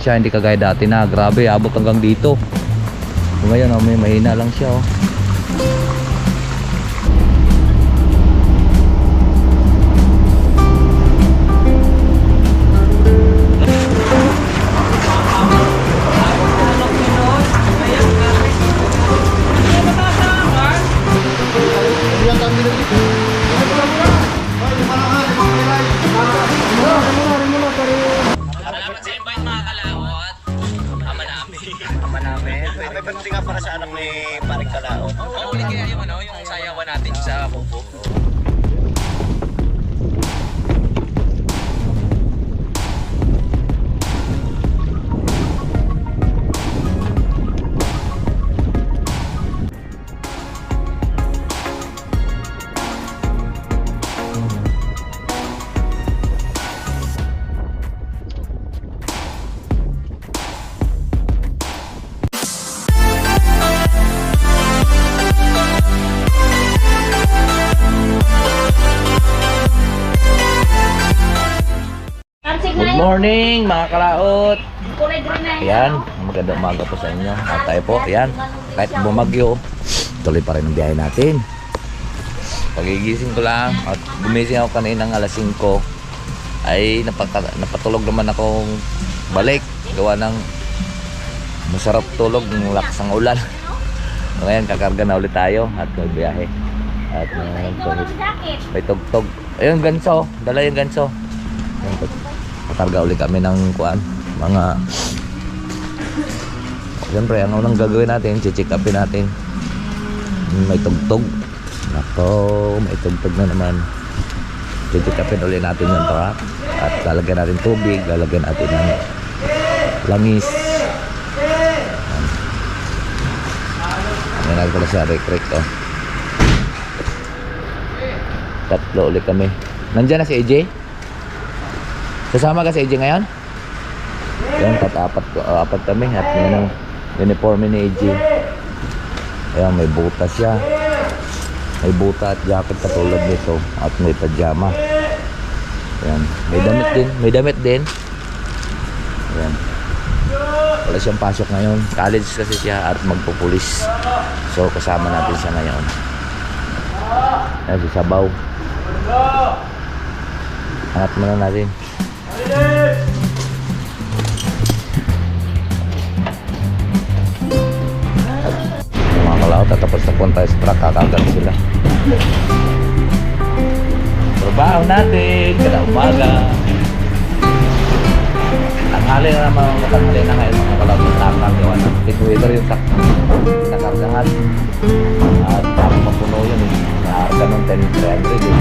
siya, hindi kagaya dati na grabe, abot hanggang dito. Ngayon may mahina lang siya oh. May pagdating nga para sa anak ni Paring Kalao. Oo, ulit kaya yung yung sayawan natin sa Kubo. Good morning mga kalaot. Ayan, magandang umaga po sa inyo. At tayo po, ayan, kahit bumagyo, tuloy pa rin ang biyahe natin. Pagigising ko lang at gumising ako kaninang alas 5 ay napatulog naman akong balik. Gawa ng masarap tulog ng lakas ng ulan. Ngayon kakarga na ulit tayo at may biyahe. At may tugtog. Ayun, ganso, dala yung ganso. Patarga ulit kami ng kuan, mga siyempre ang unang gagawin natin, check upin natin. May tugtog. Nako, may tugtog na naman. Check upin ulit natin yung truck at lalagyan natin tubig, lalagyan natin ng langis. Ayan, nagpala sa rek-rek oh. Tatlo ulit kami. Nandiyan na si AJ? Kasama ka sa AJ ngayon? Yan, apat kami at yun ang uniform ni AJ. Ayan, may buta siya. May buta at jacket katulad nito at may pajama. Ayan, may damit din. Ayan. Wala siyang pasok ngayon. College kasi siya at magpupulis. So kasama natin siya ngayon. Ayan, si Sabaw. Hangat muna natin. Mga kalaot, tatapos na punta sa truck, kakagat sila. Trabaho natin, kada umaga. Tanghali na naman, tanghali na ngayon mga kalaot ng truck, gawa ng pitwheeler yung truck nakargahan. At tapos mapuno yun eh, nakarga ng 10,300 eh.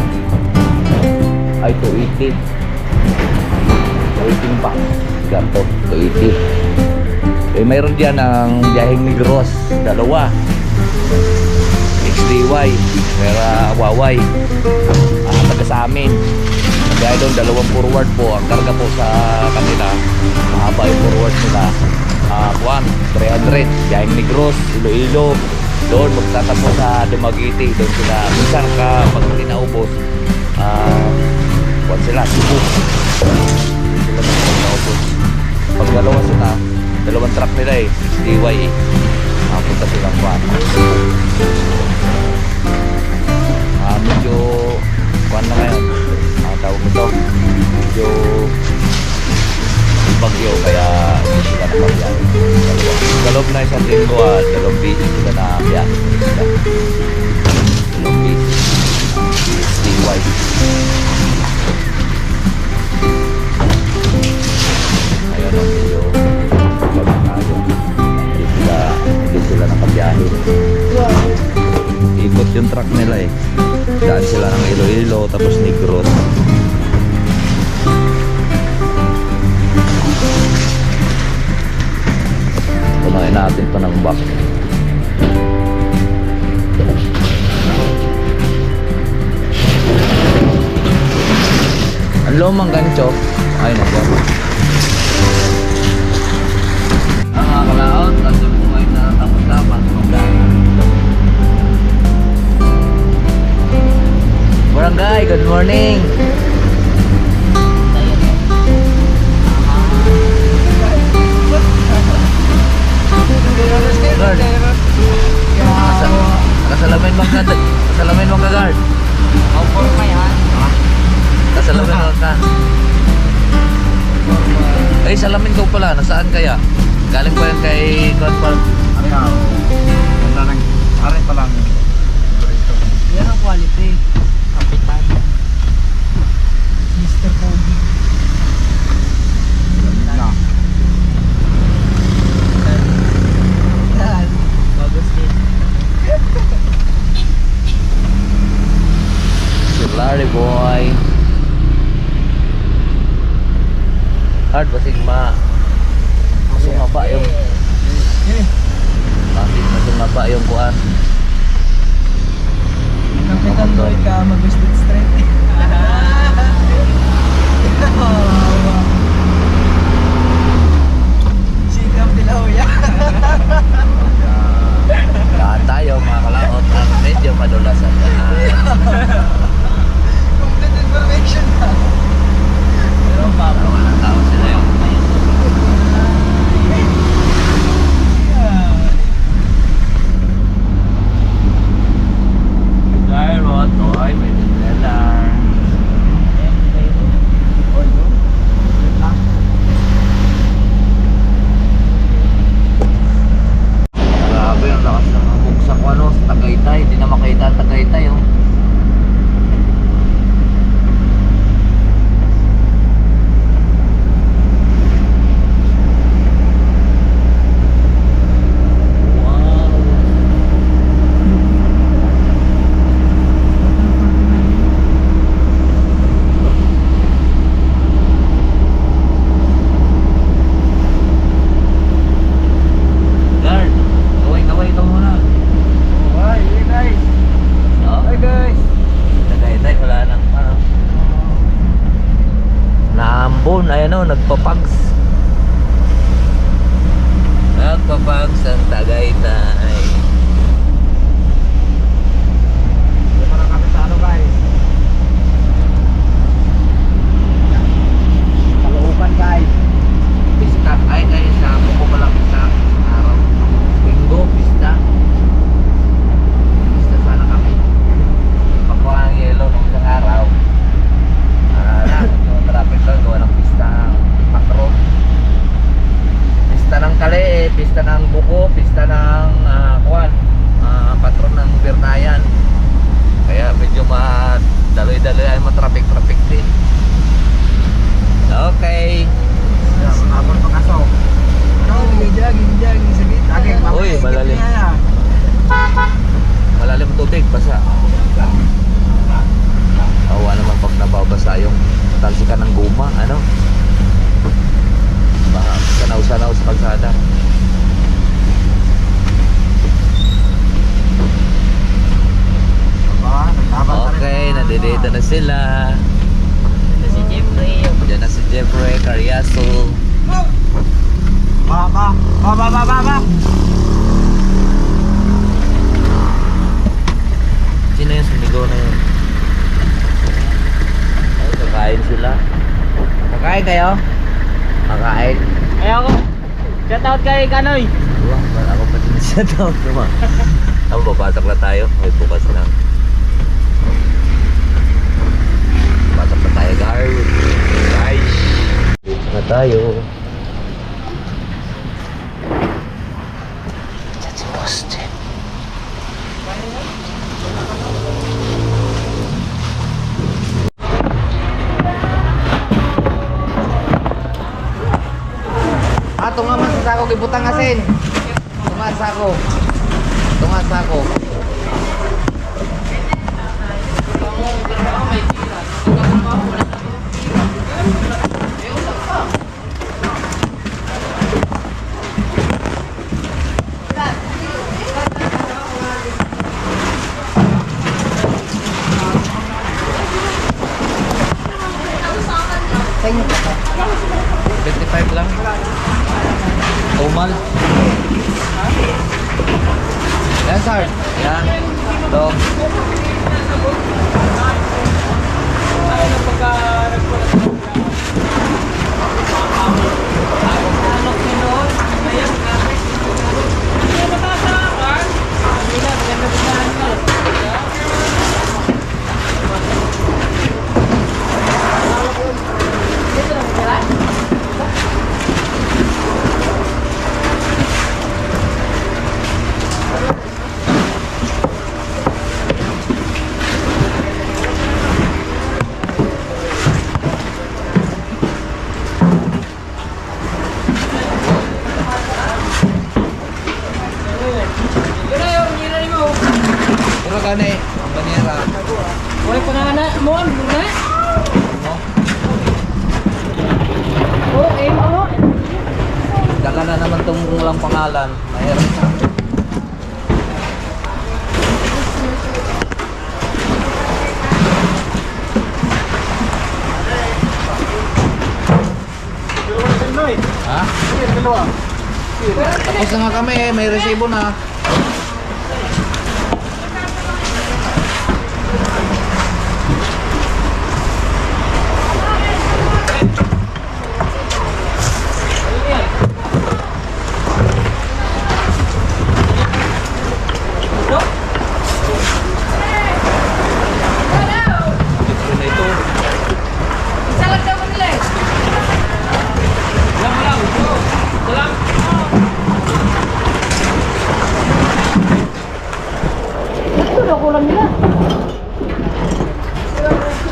Ay, 280. 280 pa. Ganto, 280. Eh, mayroon dyan ang biyaheng Negros, dalawa. XDY, Mera Waway. Taga sa amin. Dahil doon, dalawang forward po. Ang karga po sa kanila, mahaba yung forward nila. 300. Biyaheng Negros, Iloilo. Doon, magtatapos sa Dumaguete. Doon sila, minsan kapag hindi naubos, sila, Cebu. Pag dalawang truck nila eh, DY eh. Punta silang kuhan. Medyo kuhan na ngayon. Tawag ito. Medyo bagyo kaya hindi sila nakabiyay. Galog na isang linggo at dalawang busy sila na biyahe. Dalawang busy. DY. Ayun ang video. Hindi sila nakabiyahe. Ikot yung truck nila eh. Daan sila ng Iloilo tapos Negros. Punuin natin pa ng back. Ang lumang gancho. Ay nako. Ang mga kalaot, kasi buhay na tapos dapat Barangay, good morning. salamin ko pala. Nasaan kaya? Galing pa yan kay Godpal. Ano? Ganda ng aray pa lang. Yan ang quality. Kapitan. Mr. Pogi. Na. Bagus din. Si Larry Boy. Hard basig masumaba yung masumaba yung kuan. Kapitan Lloyd ka mag-Street Street. Sikap Dilahuya. Lahat tayo mga kalaot ang medyo madulas ang daan. Complete information na. Pero pa. Walang tao sila yung Gyro, toy, may trailer. Grabe ang lakas ng hamog sa ano, sa Tagaytay. Hindi na makita ang Tagaytay oh. Guard, kaway-kaway ka muna. Hi, guys. No? Hi guys. Tagaytay, wala nang ano. Naambon, ayan o, nagpapags. Nagpapags ang Tagaytay. Dito na kami sa ano guys. Kalookan guys. Pista, ay sa buko pala pista. Araw ng Linggo, pista. Pista sana kami. Pakuha ang yelo ng isang araw. Yung traffic lang, gawa ng pista ng patron. Pista ng kali, pista ng buko, pista ng kuwan, patron ng Birnayan. Kaya medyo daloy-daloy ay matraffic-traffic din. Okay. Abon pang aso. Jogging sa gitna. Jogging, Uy, malalim. Malalim ang tubig, basa. Awa naman pag nababasa yung talsikan ng guma, ano? Baka sanaw-sanaw sa kalsada. Okay, nandito na sila. Si Jeffrey. Diyan na si Jeffrey Carriazo. Ba. Sino yung sumigaw na yun? Ay, kakain sila. Kakain kayo? Kakain? Ay ako. Shout out kay Kanoy. Wah, para ako pa din siya daw naman. Ako, papasok na tayo. May bukas lang. Pasok na tayo, guys. Dito na tayo. Diyan si Poste. Ato nga man sa sako, gibutang asin. Tunga sako. Tunga sako. Sa inyo pa ba? 55 lang. Umal. Yan, sir. Yan. Ito. gani. Ang banyera. Uy, pangalan mo, muna. Oh, mo. Dala na naman itong walang pangalan. Mahirap. Ha? Tapos na nga kami eh. May resibo na.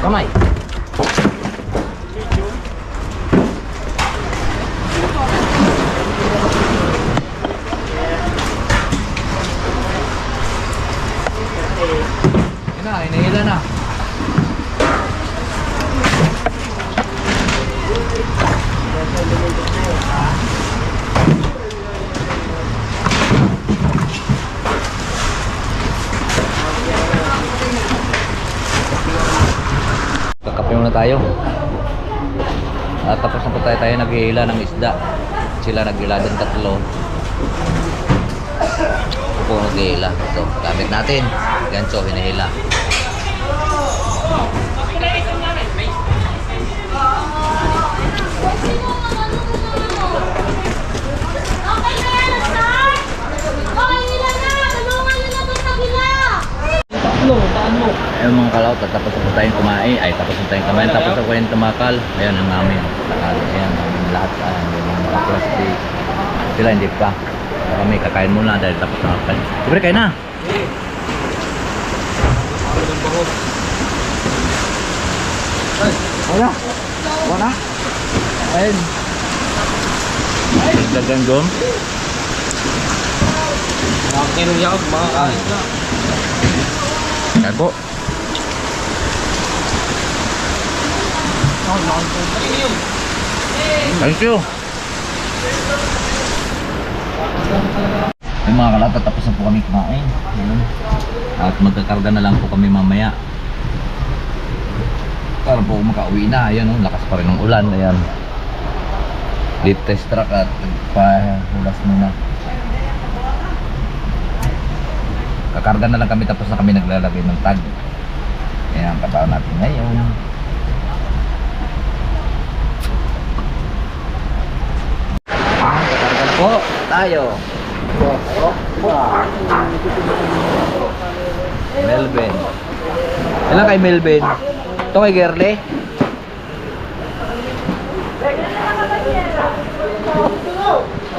Kamay. Inahila na. Kakape muna tayo. At tapos na po tayo naghihila ng isda. Sila naghihila din tatlo. Ako naghihila. Ito, gamit natin. Ganso, hinahila. Ayun mga kalaw, tapos na po tayong kumain. Ay, tapos na tayong kumain. Tapos na po tayong tumakal. Ayun ang namin. Ayan, lahat. Yung mga plastic. Sila hindi pa. Kami kakain muna dahil tapos na kain. Libre, kain na. Wala. Wala. Ayun. Gaganggong. Kinong yakap, mga kain na. Kain po. Thank you. Yung mga kalata, tapos na po kami kumain. Ayan. At magkakarga na lang po kami mamaya. Para po makauwi na. Ayan, oh, lakas pa rin ng ulan. Ayan. Deep test track at pahulas muna. Kakarga na lang kami tapos na kami naglalagay ng tag. Ayan ang trabaho natin ngayon. Kakarga po tayo. Melvin. Ilan kay Melvin? Ito kay Gerle?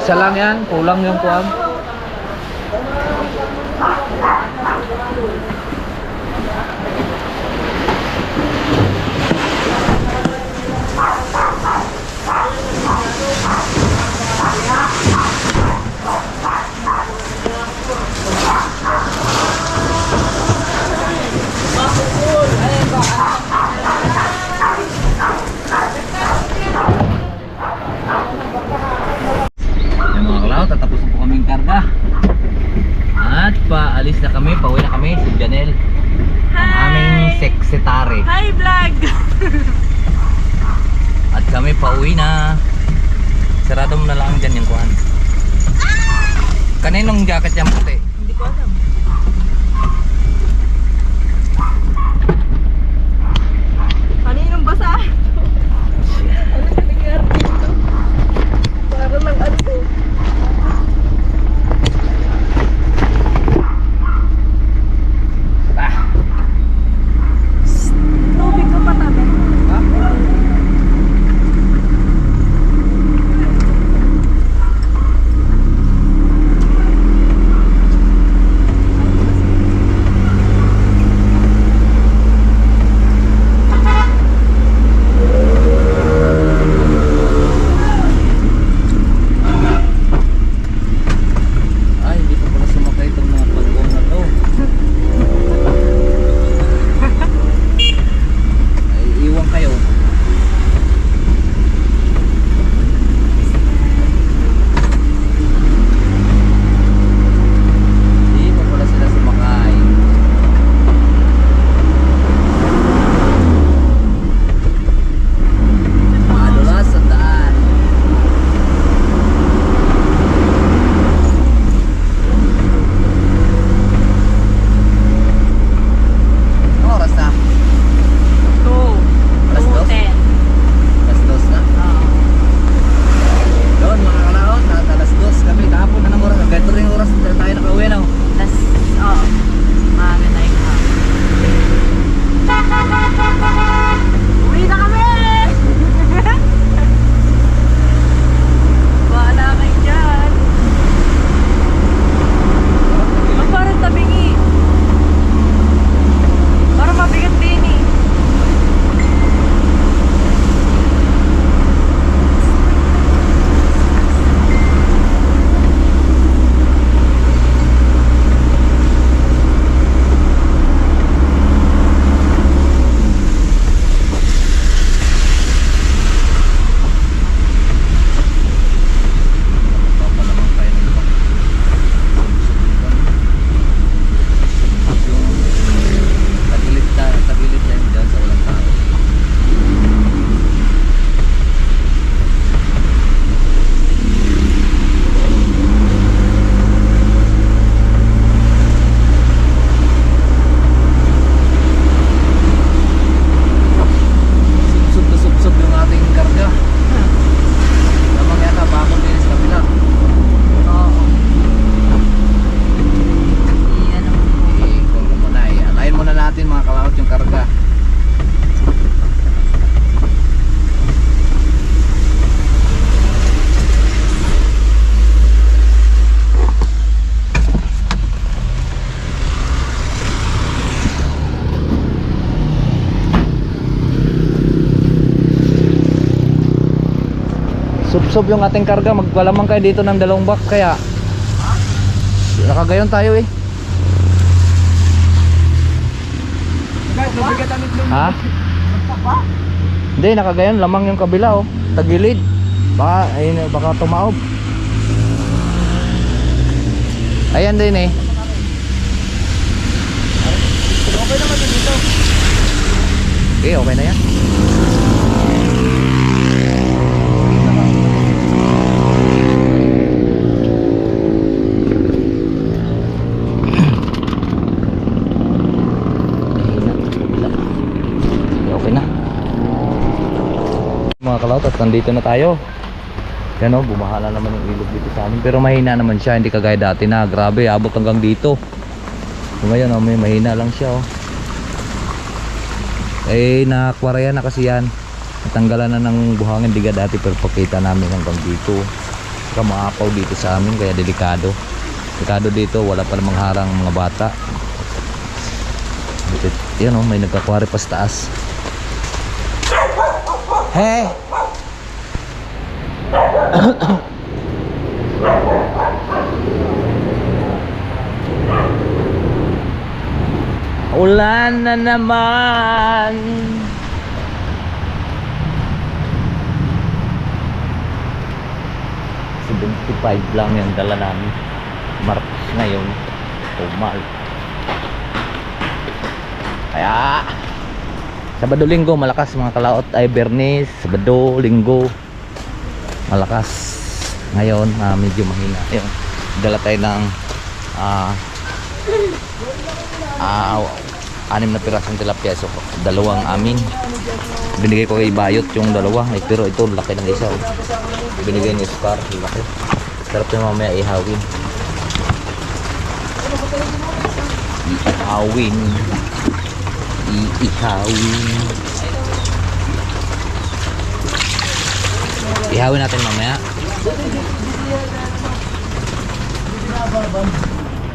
Isa lang yan, kulang yung kuwam. Tatapos na po kaming karga at paalis na kami, pauwi na kami si Janelle, ang aming sekretary. Hi vlog. At kami pauwi na. Sarado mo na lang dyan yung kuhan. Kaninong jacket yung puti? Hindi ko alam. Kaninong basa? Ano ka nangyari dito? Para lang ano to. Tubig ka pa tabi. Sob yung ating karga, magpalamang kayo dito ng 2 box kaya nakagayon tayo eh. Guys, mabigat ang itlog. Ha? Hindi, nakagayon lamang yung kabila oh. Tagilid. Baka tumaob. Ayan din eh. Okay naman din dito. Okay, okay na yan. Okay na. Mga kalaot, at nandito na tayo. Yan o, bumaha na naman yung ilog dito sa amin. Pero mahina naman siya, hindi kagaya dati na grabe, abot hanggang dito. So ngayon o, may mahina lang siya o. Eh, nakwaraya na kasi yan. Natanggalan na ng buhangin diga dati, pero pakita namin hanggang dito. Saka maapaw dito sa amin, kaya delikado. Delikado dito, wala pa namang harang mga bata. Yan o, may nagkakwari pa sa taas. Hey! Ulan na naman. $75 lang yung dala namin. Martes ngayon. Tumal. Kaya Sabado Linggo malakas mga kalaot, ay Bernis, Sabado Linggo malakas. Ngayon medyo mahina. Ayun, dala tayo ng 6 na pirasong tilapia. So 2 amin. Binigay ko kay Bayot yung 2 pero ito laki ng isa oh. Binigay ni Scar, laki. Sarap yung mamaya ihawin. Ihawin natin mamaya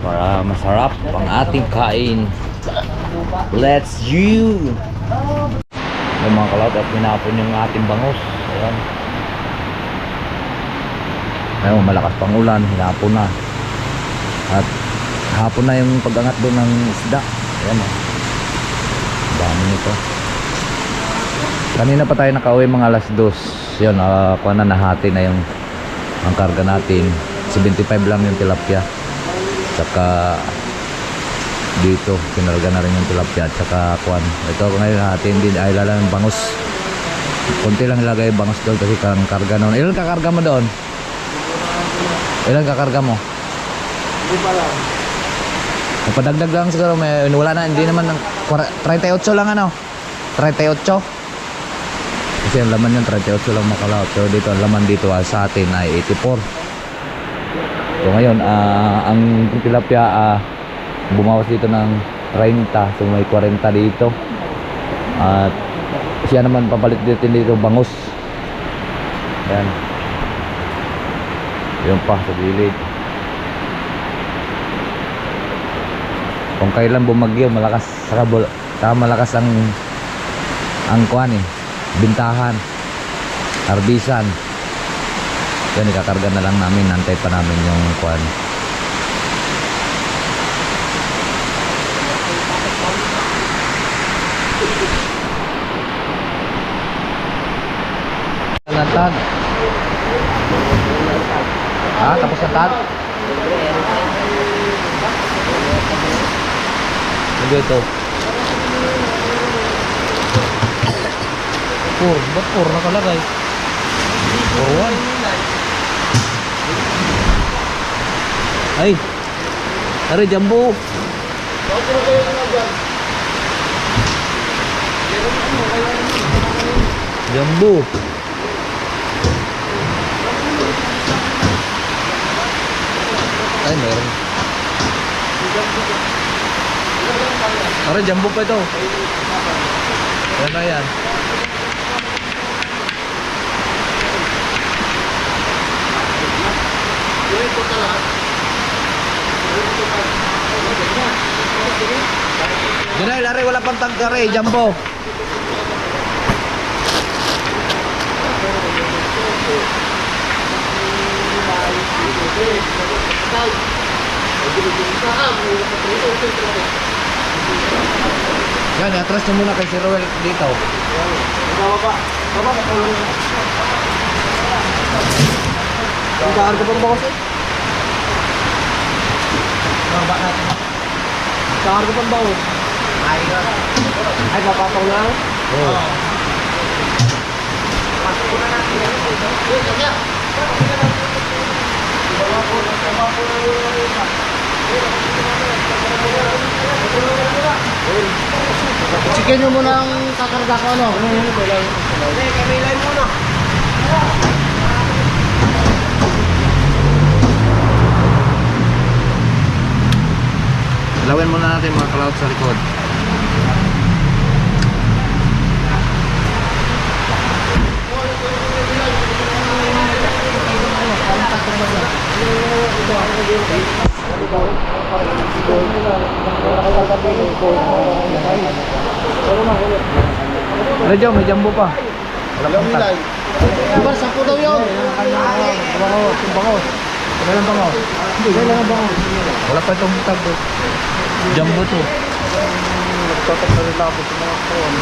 para masarap ang ating kain. Let's you. May mga kalaot at minapon yung ating bangus. Ayan. Ayun, malakas pang ulan, hinapon na. At hapon na yung pag-angat doon ng isda. Ayan o. Dami nito. Kanina pa tayo nakauwi mga alas 2. Yun, kuha na, nahati na yung ang karga natin. 75 lang yung tilapia. Tsaka dito, kinarga na rin yung tilapia. Tsaka kuhan. Ito ngayon natin din ay lalang yung bangus. Kunti lang ilagay yung bangus doon kasi kang karga noon. Ilan kakarga mo doon? Ilan kakarga mo? Hindi pa lang. Padagdag lang siguro, may wala na, hindi naman 38 lang ano. 38. Kasi ang laman yung 38 lang makalaot. So dito, ang laman dito sa atin ay 84. So ngayon, ang tilapia bumawas dito ng 30. So may 40 dito. At siya naman papalit dito bangus. Ayan. Yun pa sa gilid. Kung kailan bumagyo, malakas saka malakas ang kuan eh, bintahan, harbisan. Yan, ikakarga na lang namin, nantay pa namin yung kuan. Tag. Tapos na tag. Ito. Ba't 4 nakalagay? 4-1. Ay! Tari, jumbo! Jumbo! Ay, meron. Tari, jumbo pa ito. Yan na yan. Ginay, lari, wala pang tangkare, jumbo. Yan, atras nyo muna kay si Roel dito. Magkakarga pa ba kasi? Baba natin. Magkakarga pa ba ako? Ay, papataw na? Oh. Chicken nyo muna ang kakarga ko, ano? Hindi, kamilay muna. Lawin muna natin mga cloud sa likod. Ano dyan? May jumbo pa. Wala pang tag. Diba, 10 daw yun? Wala pa itong tag. Jumbo to. Nagtatak na rin ako sa mga phone.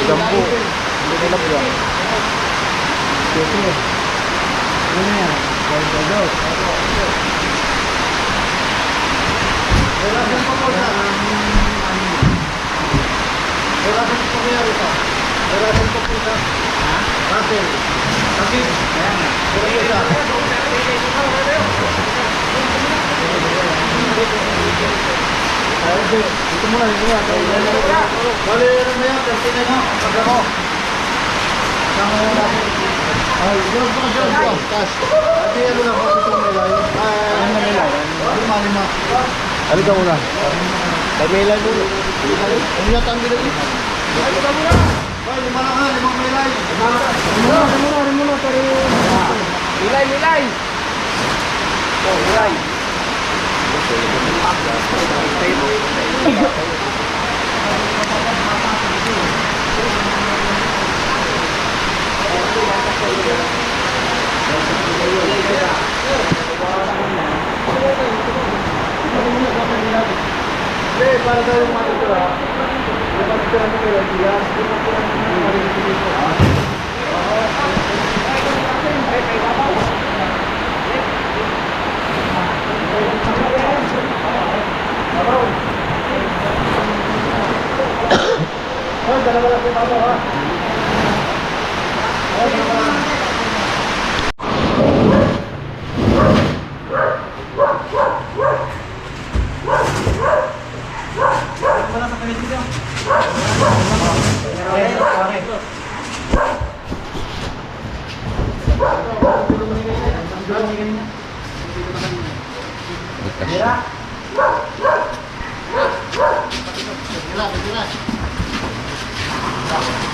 Jambu. Hindi nila yan. Sige. Ano yan? Wala siyang papunta. Wala siyang papunta rito. Wala siyang papunta. Ha? Bakit? Bakit? Kaya nga. Dito muna, dito muna. Bali, ano mo yan? Tertina mo. Pagka mo. Kasama mo natin. Ay, yun po kasi yun. Cash. Ati, ano na, kung ito may layo. Ano na may layo? Lima. Ano ka muna? May layo mo. Ano yata ang ginagin? Ay, ito muna. Ay, lima lang ha. Limang may layo. Muna. Milay. Oh, milay. Para tayo matutira. Yung matutira mo kayo, diyan.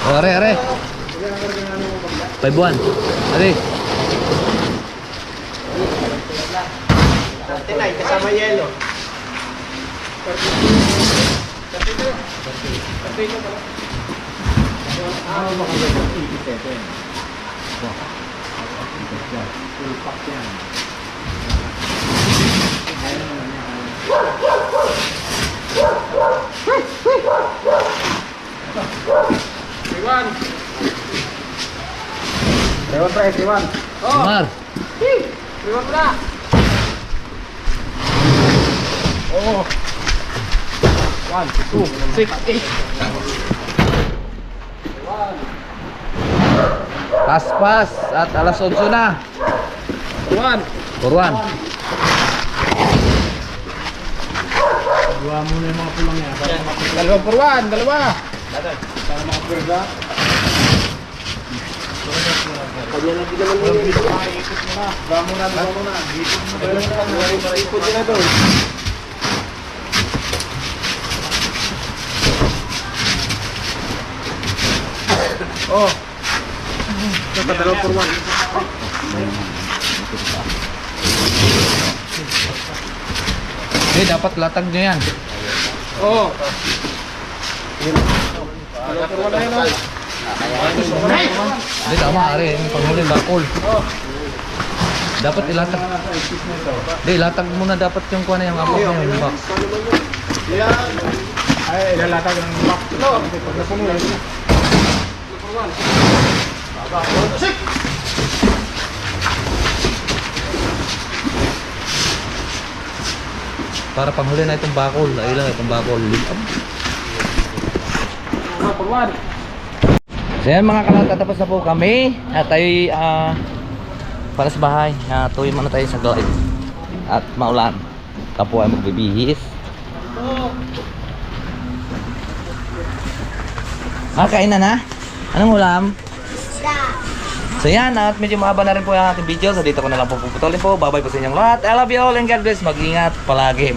Oh, are. 5-1. Are. Tinay, kasama yelo. Ewan pre, Ewan. Mar. Ewan na. Oh. 1, 2, 6, 8. Pas at alas 11 na. 1. Puruan. Gawa muna yung mga pulang yan. Dalawa per 1, dalawa. Para mga perda. Kanya na din naman nila. Ikot mo na. Gawa muna. Ikot din na doon. Oh. Dalawa per 1. Dapat latag nyo yan. Oh. Dalawa per 1 na yun. Hindi, tama, are. Yung panghuli, bakol. Dapat ilatag. Hindi, ilatag muna dapat yung kuha na yung abot na yung box. Ay, ilalatag ng box. Pag napuno yan. Para panghuli na itong bakol. Ayun lang itong bakol. So yan mga kalata, tapos na po kami. At tayo para sa bahay. Tuloy muna tayo sa glide. At maulan. Tapo ay magbibihis. Kain na? Anong ulam? So yan, at medyo mahaba na rin po yung ating video. So dito ko na lang po puputulin po. Bye bye po sa inyong lahat. I love you all and God bless. Mag-ingat palagi.